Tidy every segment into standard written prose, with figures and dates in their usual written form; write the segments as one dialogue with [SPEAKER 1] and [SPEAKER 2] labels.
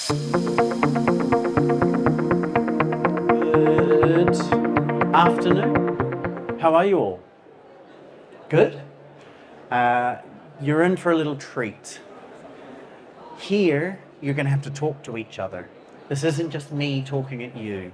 [SPEAKER 1] Good afternoon. How are you all? Good? You're in for a little treat. Here, you're going to have to talk to each other. This isn't just me talking at you.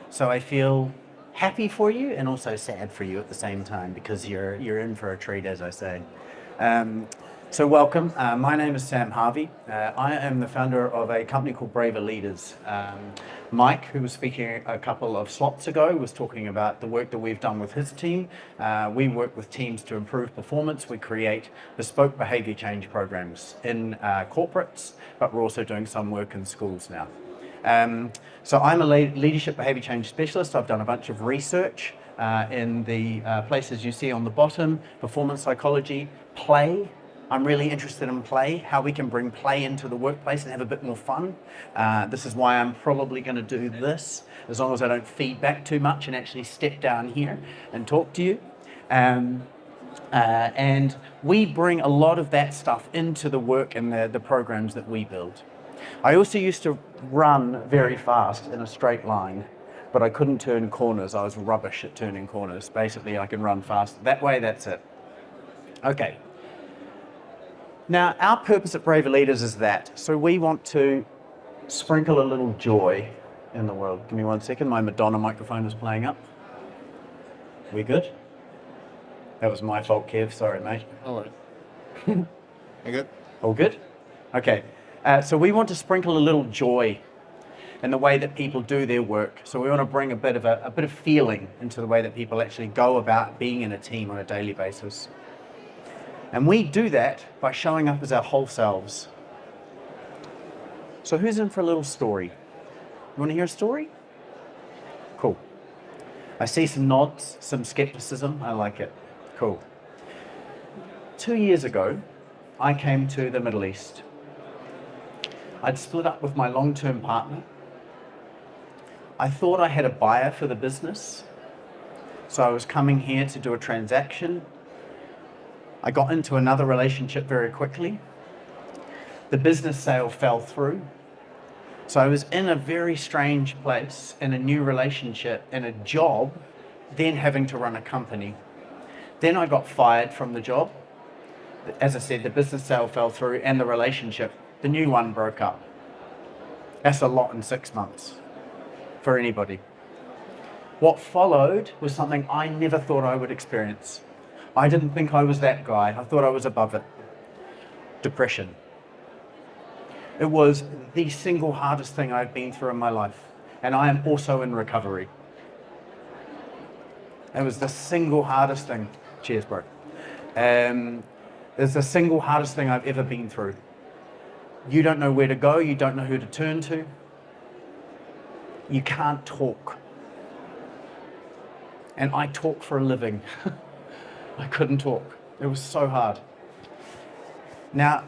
[SPEAKER 1] So I feel happy for you and also sad for you at the same time because you're in for a treat, as I say. So welcome. My name is Sam Harvey. I am the founder of a company called Braver Leaders. Mike, who was speaking a couple of slots ago, was talking about the work that we've done with his team. We work with teams to improve performance. We create bespoke behavior change programs in corporates, but we're also doing some work in schools now. So I'm a leadership behavior change specialist. I've done a bunch of research in the places you see on the bottom: performance psychology, play. I'm really interested in play, how we can bring play into the workplace and have a bit more fun. This is why I'm probably going to do this, as long as I don't feed back too much and actually step down here and talk to you. And we bring a lot of that stuff into the work and the programs that we build. I also used to run very fast in a straight line, but I couldn't turn corners. I was rubbish at turning corners. Basically, I can run fast. That way, that's it. Okay. Now, our purpose at Braver Leaders is that. So we want to sprinkle a little joy in the world. Give me 1 second. My Madonna microphone is playing up. We good? That was my fault, Kev. Sorry, mate.
[SPEAKER 2] All right. You good?
[SPEAKER 1] All good? Okay. So we want to sprinkle a little joy in the way that people do their work. So we want to bring a bit of feeling into the way that people actually go about being in a team on a daily basis. And we do that by showing up as our whole selves. So who's in for a little story? You want to hear a story? Cool. I see some nods, some skepticism. I like it. Cool. 2 years ago, I came to the Middle East. I'd split up with my long-term partner. I thought I had a buyer for the business, so I was coming here to do a transaction. I got into another relationship very quickly. The business sale fell through. So I was in a very strange place, in a new relationship, in a job, then having to run a company. Then I got fired from the job. As I said, the business sale fell through and the relationship, the new one, broke up. That's a lot in 6 months for anybody. What followed was something I never thought I would experience. I didn't think I was that guy. I thought I was above it. Depression. It was the single hardest thing I've been through in my life. And I am also in recovery. It was the single hardest thing. Cheers, bro. It's the single hardest thing I've ever been through. You don't know where to go. You don't know who to turn to. You can't talk. And I talk for a living. I couldn't talk. It was so hard. Now,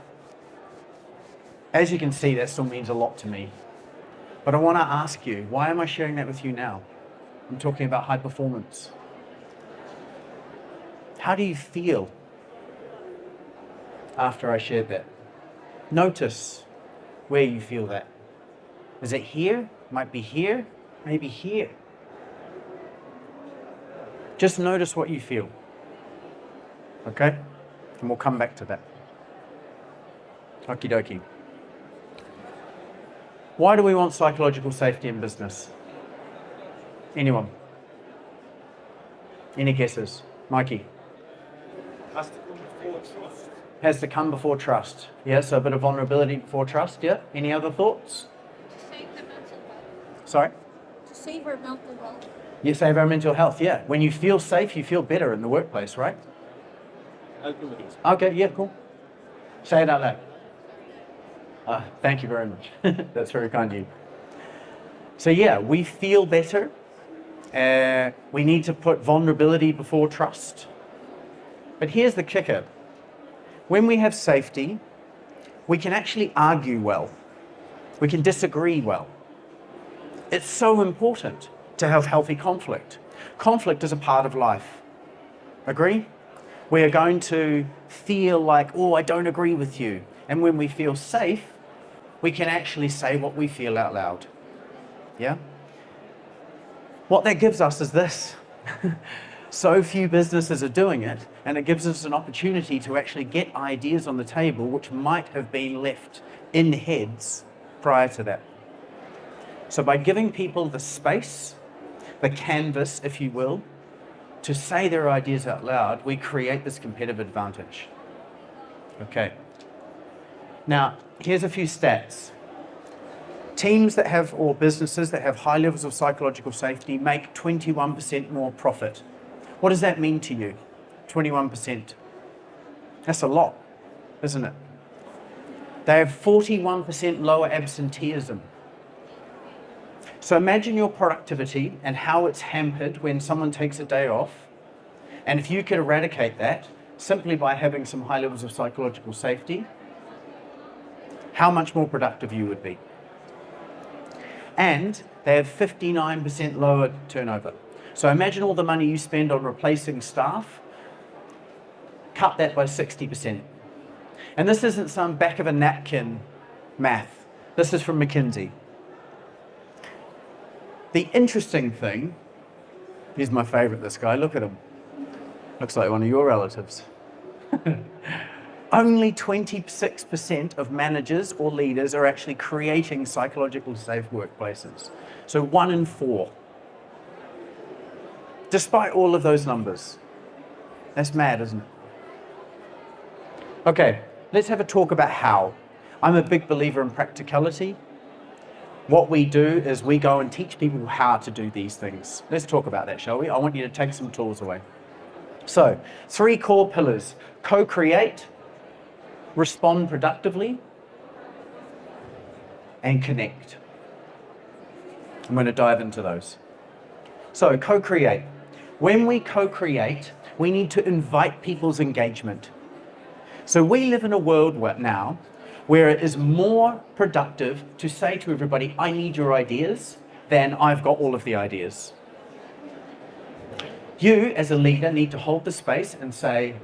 [SPEAKER 1] as you can see, that still means a lot to me. But I want to ask you, why am I sharing that with you now? I'm talking about high performance. How do you feel after I shared that? Notice where you feel that. Is it here? Might be here, maybe here. Just notice what you feel. Okay? And we'll come back to that. Okie dokie. Why do we want psychological safety in business? Anyone? Any guesses? Mikey?
[SPEAKER 2] Has to come before trust.
[SPEAKER 1] Has to come before trust. Yeah, so a bit of vulnerability before trust. Yeah? Any other thoughts?
[SPEAKER 3] To save the mental health.
[SPEAKER 1] Sorry?
[SPEAKER 3] To save our mental health.
[SPEAKER 1] You save our mental health, yeah. When you feel safe, you feel better in the workplace, right? Okay, yeah, cool. Say it out loud. Thank you very much. That's very kind of you. So yeah, we feel better. We need to put vulnerability before trust. But here's the kicker. When we have safety, we can actually argue well. We can disagree well. It's so important to have healthy conflict. Conflict is a part of life. Agree? We are going to feel like, oh, I don't agree with you. And when we feel safe, we can actually say what we feel out loud. Yeah? What that gives us is this. So few businesses are doing it, and it gives us an opportunity to actually get ideas on the table which might have been left in heads prior to that. So by giving people the space, the canvas, if you will, to say their ideas out loud, we create this competitive advantage. Okay. Now, here's a few stats. Teams that have, or businesses that have high levels of psychological safety make 21% more profit. What does that mean to you? 21%. That's a lot, isn't it? They have 41% lower absenteeism. So imagine your productivity and how it's hampered when someone takes a day off. And if you could eradicate that simply by having some high levels of psychological safety, how much more productive you would be. And they have 59% lower turnover. So imagine all the money you spend on replacing staff, cut that by 60%. And this isn't some back of a napkin math. This is from McKinsey. The interesting thing, he's my favorite, this guy, look at him. Looks like one of your relatives. Only 26% of managers or leaders are actually creating psychologically safe workplaces. So 1 in 4. Despite all of those numbers. That's mad, isn't it? Okay, let's have a talk about how. I'm a big believer in practicality. What we do is we go and teach people how to do these things. Let's talk about that, shall we? I want you to take some tools away. So, 3 core pillars. Co-create, respond productively, and connect. I'm going to dive into those. So, co-create. When we co-create, we need to invite people's engagement. So we live in a world now where it is more productive to say to everybody, I need your ideas, than I've got all of the ideas. You, as a leader, need to hold the space and say,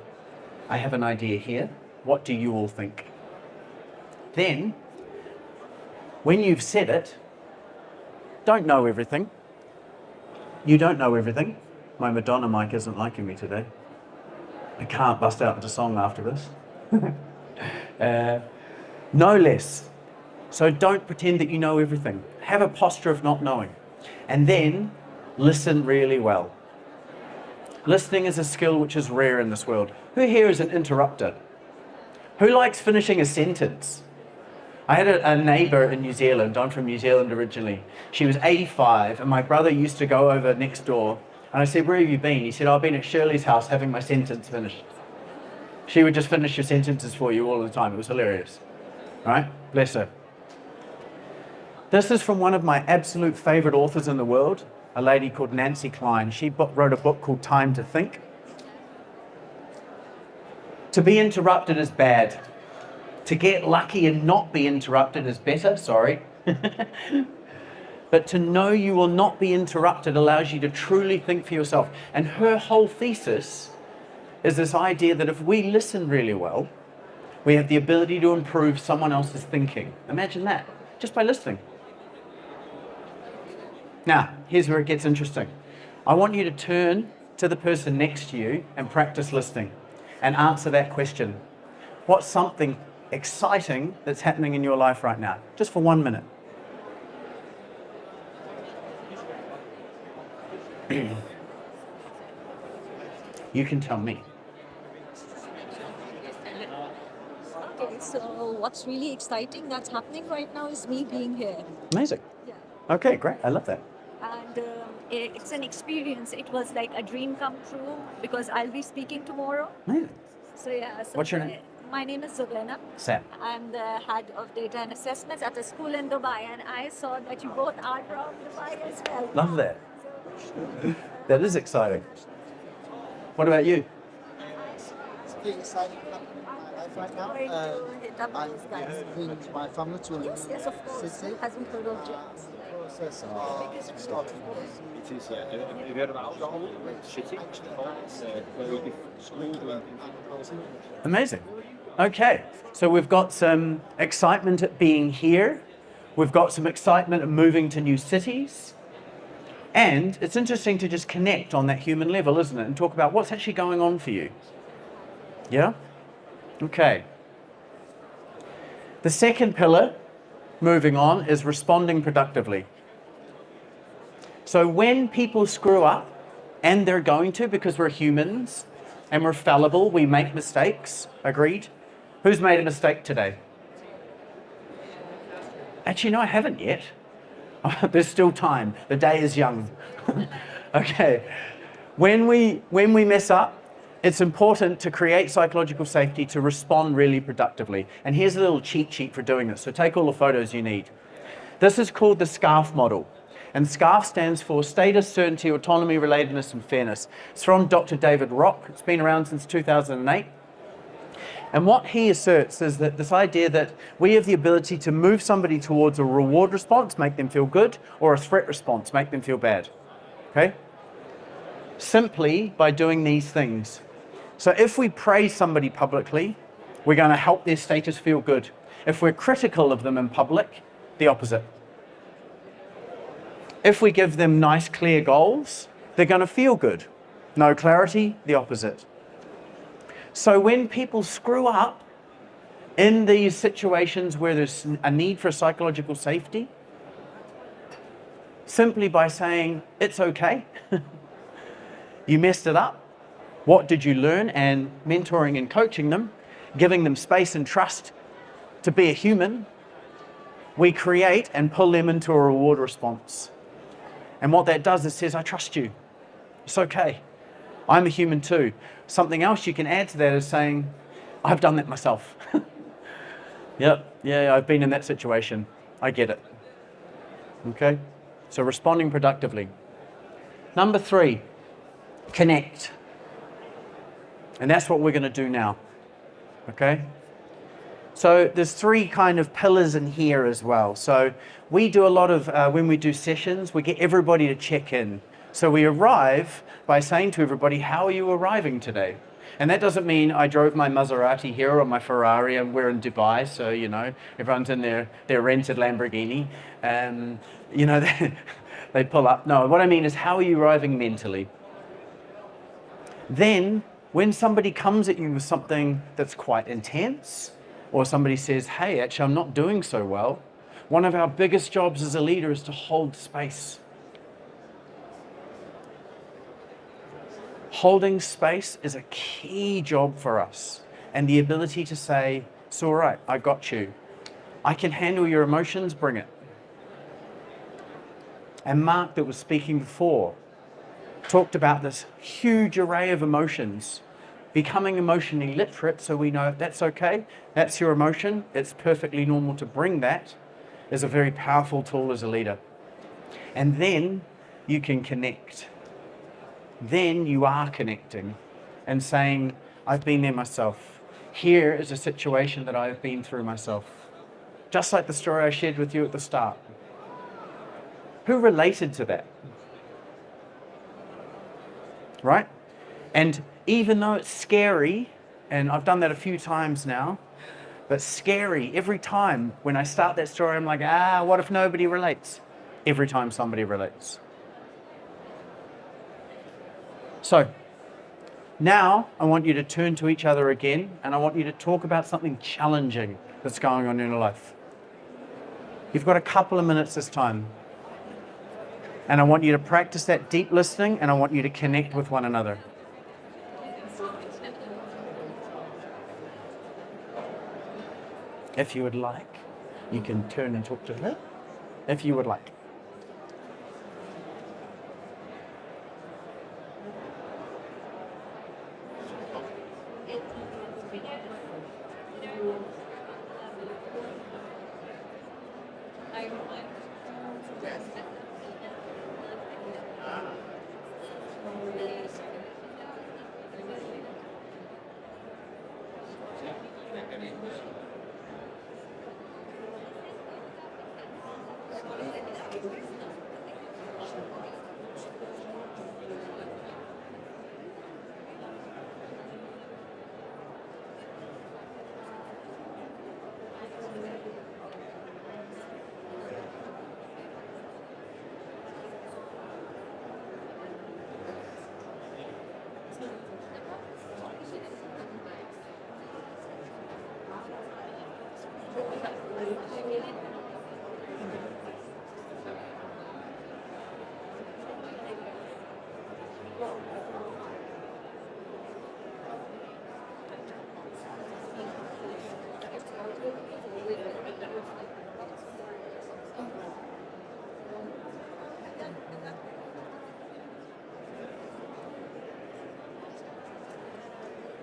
[SPEAKER 1] I have an idea here. What do you all think? Then, when you've said it, don't know everything. You don't know everything. My Madonna mic isn't liking me today. I can't bust out into song after this. No less. So don't pretend that you know everything. Have a posture of not knowing. And then listen really well. Listening is a skill which is rare in this world. Who here is an interrupter? Who likes finishing a sentence? I had a neighbour in New Zealand. I'm from New Zealand originally. She was 85 and my brother used to go over next door. And I said, where have you been? He said, I've been at Shirley's house having my sentence finished. She would just finish your sentences for you all the time. It was hilarious. All right? Bless her. This is from one of my absolute favorite authors in the world, a lady called Nancy Klein. She wrote a book called Time to Think. To be interrupted is bad. To get lucky and not be interrupted is better, sorry. But to know you will not be interrupted allows you to truly think for yourself. And her whole thesis is this idea that if we listen really well, we have the ability to improve someone else's thinking. Imagine that, just by listening. Now, here's where it gets interesting. I want you to turn to the person next to you and practice listening and answer that question. What's something exciting that's happening in your life right now? Just for 1 minute. You can tell me.
[SPEAKER 3] Okay, so what's really exciting that's happening right now is me being here.
[SPEAKER 1] Amazing.
[SPEAKER 3] Yeah.
[SPEAKER 1] Okay, great. I love that.
[SPEAKER 3] And it's an experience. It was like a dream come true because I'll be speaking tomorrow.
[SPEAKER 1] Amazing.
[SPEAKER 3] So yeah. So
[SPEAKER 1] What's your name?
[SPEAKER 3] My name is Zubena.
[SPEAKER 1] Sam.
[SPEAKER 3] I'm the head of data and assessments at a school in Dubai, and I saw that you both are from Dubai as well.
[SPEAKER 1] Love that. That is exciting. What about you?
[SPEAKER 4] It's a pretty exciting happening in my life right now.
[SPEAKER 3] Going to hit up
[SPEAKER 4] I'm
[SPEAKER 3] those guys.
[SPEAKER 4] bringing my family to a
[SPEAKER 3] Yes, yes, of course.
[SPEAKER 4] city.
[SPEAKER 3] Hasn't heard of it.
[SPEAKER 4] Process of starting.
[SPEAKER 2] It is, yeah. Have you heard about alcohol? Shitty? Very different school.
[SPEAKER 1] Amazing. Okay, so we've got some excitement at being here. We've got some excitement at moving to new cities. And it's interesting to just connect on that human level, isn't it? And talk about what's actually going on for you. Yeah? Okay. The second pillar, moving on, is responding productively. So when people screw up, and they're going to because we're humans and we're fallible, we make mistakes, agreed? Who's made a mistake today? Actually, no, I haven't yet. There's still time. The day is young. Okay. When we mess up, it's important to create psychological safety to respond really productively. And here's a little cheat sheet for doing this. So take all the photos you need. This is called the SCARF model. And SCARF stands for Status, Certainty, Autonomy, Relatedness, and Fairness. It's from Dr. David Rock. It's been around since 2008. And what he asserts is that this idea that we have the ability to move somebody towards a reward response, make them feel good, or a threat response, make them feel bad. Okay? Simply by doing these things. So if we praise somebody publicly, we're going to help their status feel good. If we're critical of them in public, the opposite. If we give them nice, clear goals, they're going to feel good. No clarity, the opposite. So when people screw up in these situations where there's a need for psychological safety, simply by saying, it's okay, you messed it up, what did you learn, and mentoring and coaching them, giving them space and trust to be a human, we create and pull them into a reward response. And what that does is says, I trust you. It's okay. I'm a human too. Something else you can add to that is saying, I've done that myself. Yep, yeah, I've been in that situation. I get it. Okay? So responding productively. Number 3, connect. And that's what we're going to do now. Okay? So there's 3 kind of pillars in here as well. So we do a lot of, when we do sessions, we get everybody to check in. So we arrive by saying to everybody, how are you arriving today? And that doesn't mean I drove my Maserati here or my Ferrari and we're in Dubai, so, you know, everyone's in their rented Lamborghini. You know, they pull up. No, what I mean is how are you arriving mentally? Then, when somebody comes at you with something that's quite intense, or somebody says, hey, actually, I'm not doing so well, one of our biggest jobs as a leader is to hold space. Holding space is a key job for us. And the ability to say, it's all right, I got you. I can handle your emotions, bring it. And Mark, that was speaking before, talked about this huge array of emotions. Becoming emotionally literate so we know that's okay, that's your emotion, it's perfectly normal to bring that, is a very powerful tool as a leader. And then you can connect. Then you are connecting and saying, I've been there myself. Here is a situation that I've been through myself. Just like the story I shared with you at the start. Who related to that? Right? And even though it's scary, and I've done that a few times now, but scary, every time when I start that story, I'm like, what if nobody relates? Every time somebody relates. So, now I want you to turn to each other again, and I want you to talk about something challenging that's going on in your life. You've got a couple of minutes this time. And I want you to practice that deep listening, and I want you to connect with one another. If you would like, you can turn and talk to her. If you would like.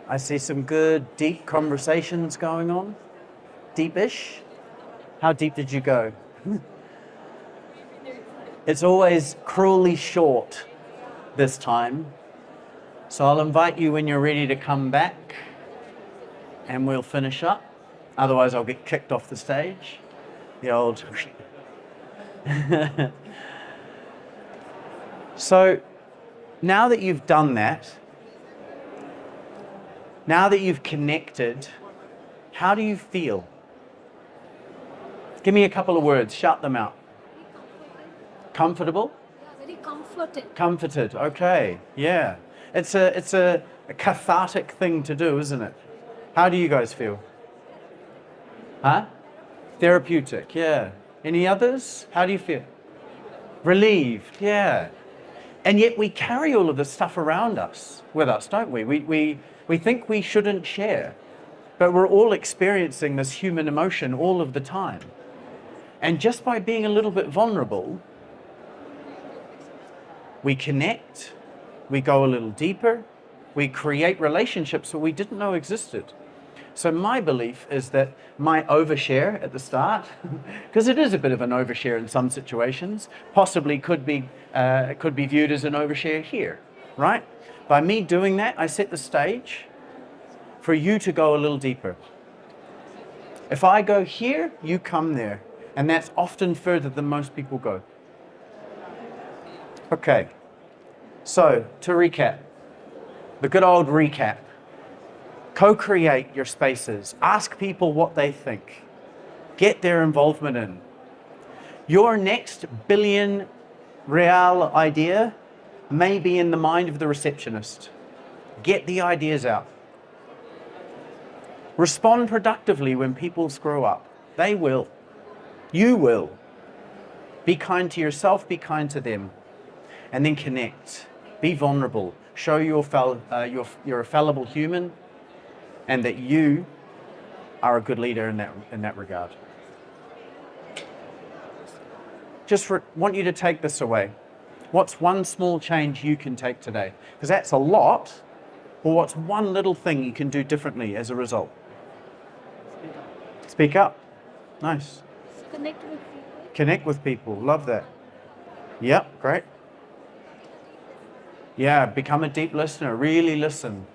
[SPEAKER 1] I see some good, deep conversations going on. Deepish. How deep did you go? It's always cruelly short this time. So I'll invite you when you're ready to come back and we'll finish up. Otherwise, I'll get kicked off the stage. The old. So now that you've done that, now that you've connected, how do you feel? Give me a couple of words, shout them out. Comfortable?
[SPEAKER 3] Yeah, very comforted.
[SPEAKER 1] Comforted, okay, yeah. It's a cathartic thing to do, isn't it? How do you guys feel? Huh? Therapeutic, yeah. Any others? How do you feel? Relieved, yeah. And yet we carry all of this stuff around us, with us, don't we? We think we shouldn't share, but we're all experiencing this human emotion all of the time. And just by being a little bit vulnerable, we connect, we go a little deeper, we create relationships that we didn't know existed. So my belief is that my overshare at the start, because it is a bit of an overshare in some situations, possibly could be viewed as an overshare here, right? By me doing that, I set the stage for you to go a little deeper. If I go here, you come there. And that's often further than most people go. Okay, so to recap, the good old recap. Co-create your spaces. Ask people what they think. Get their involvement in. Your next billion real idea may be in the mind of the receptionist. Get the ideas out. Respond productively when people screw up. They will. You will. Be kind to yourself, be kind to them. And then connect. Be vulnerable. Show you're a fallible human and that you are a good leader in that regard. Just want you to take this away. What's one small change you can take today? Because that's a lot, but what's one little thing you can do differently as a result? Speak up. Nice.
[SPEAKER 3] Connect with people.
[SPEAKER 1] Connect with people. Love that. Yep, great. Yeah, become a deep listener. Really listen.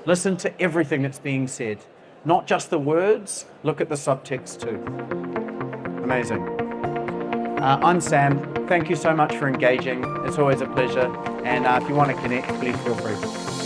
[SPEAKER 1] Listen to everything that's being said. Not just the words, look at the subtext too. Amazing. I'm Sam. Thank you so much for engaging. It's always a pleasure. And if you want to connect, please feel free.